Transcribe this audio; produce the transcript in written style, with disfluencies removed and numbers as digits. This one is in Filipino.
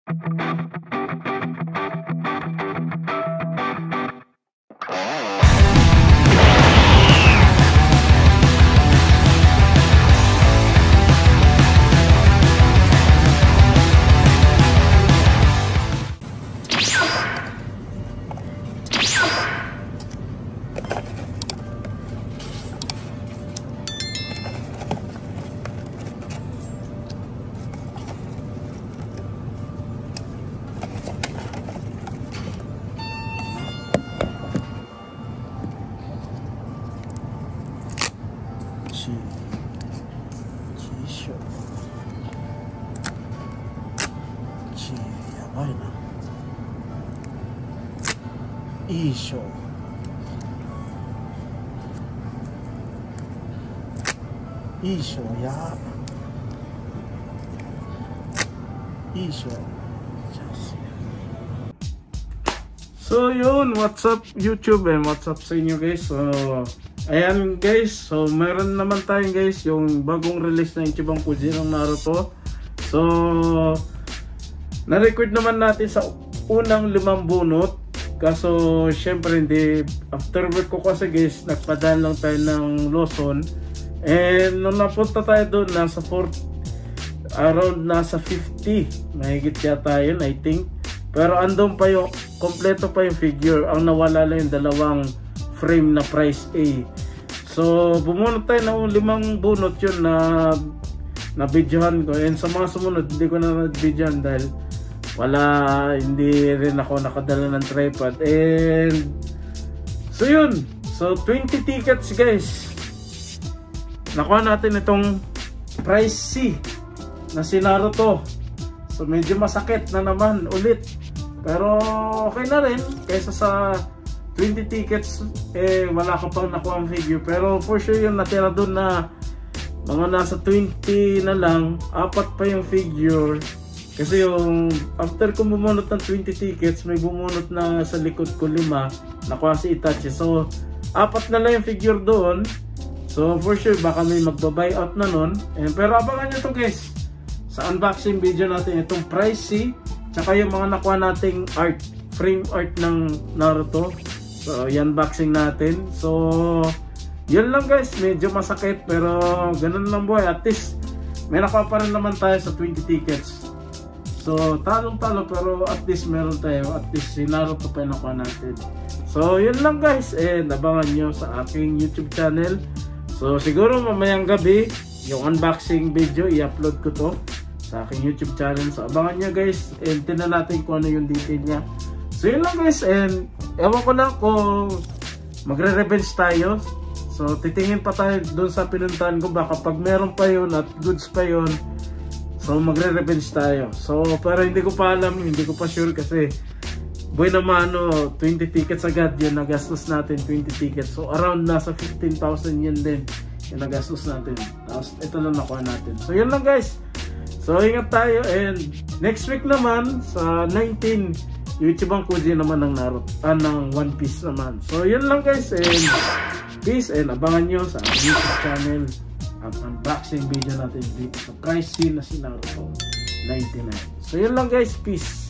やばいな。いいしょ。いいしょや。いいしょ。So yun, what's up YouTube and what's up sa inyo guys. So ayan guys, so meron naman tayo guys yung bagong release na Ichiban Kuji ng Naruto. So na-record naman natin sa unang 5 bunot. Kaso syempre hindi, after work ko kasi guys, nagpadaan lang tayo ng Lawson. And nung napunta tayo doon, nasa 4, around nasa 50. Mahigit yata yun, I think. Pero andun pa yung, kompleto pa yung figure. Ang nawala lang yung 2 frame na price A. So bumunot tayo ng 5 bunot yun na videohan ko. And sa mga sumunod, hindi ko na videohan dahil hindi rin ako nakadala ng tripod. And so yun, so 20 tickets guys. Nakuha natin itong price C na si Naruto. So medyo masakit na naman ulit, pero okay na rin kaysa sa 20 tickets wala ka pang nakuha ang figure. Pero for sure yung natira dun na mga nasa 20 na lang, 4 pa yung figure. Kasi yung after ko bumunot ng 20 tickets, may bumunot na sa likod ko 5, nakuha si Itachi. So 4 na lang yung figure doon. So for sure baka may magba-buy out na nun. Pero abangan nyo to guys sa unboxing video natin, itong price C, tsaka yung mga nakuha nating art, frame art ng Naruto. So yan, unboxing natin. So yun lang guys, medyo masakit pero ganun lang boy. At least may nakuha pa rin naman tayo sa 20 tickets. So talong-talo pero at least meron tayo. At least si Naruto pa yung nakuha natin. So yun lang guys, and abangan nyo sa aking YouTube channel. So siguro mamayang gabi yung unboxing video, i-upload ko to sa aking YouTube channel. So abangan nyo guys, and tingnan natin kung ano yung detail nya. So yun lang guys, and ewan ko lang kung magre-revenge tayo. So titingin pa tayo doon sa pinuntahan ko, baka pag meron pa yun at goods pa yun, so magre-revenge tayo. So pero hindi ko pa alam, hindi ko pa sure kasi boy naman 20 tickets agad yun nagastos natin, 20 tickets. So around nasa 15,000 yun din yung nagastos natin. Tapos ito lang nakuha natin. So yun lang guys. So ingat tayo, and next week naman sa 19, yung Ichiban Kuji naman ng Naruto, ng One Piece naman. So yun lang guys, and peace, and abangan nyo sa YouTube channel ang unboxing video natin dito sa price scene na si Naruto 99. So yun lang guys, peace.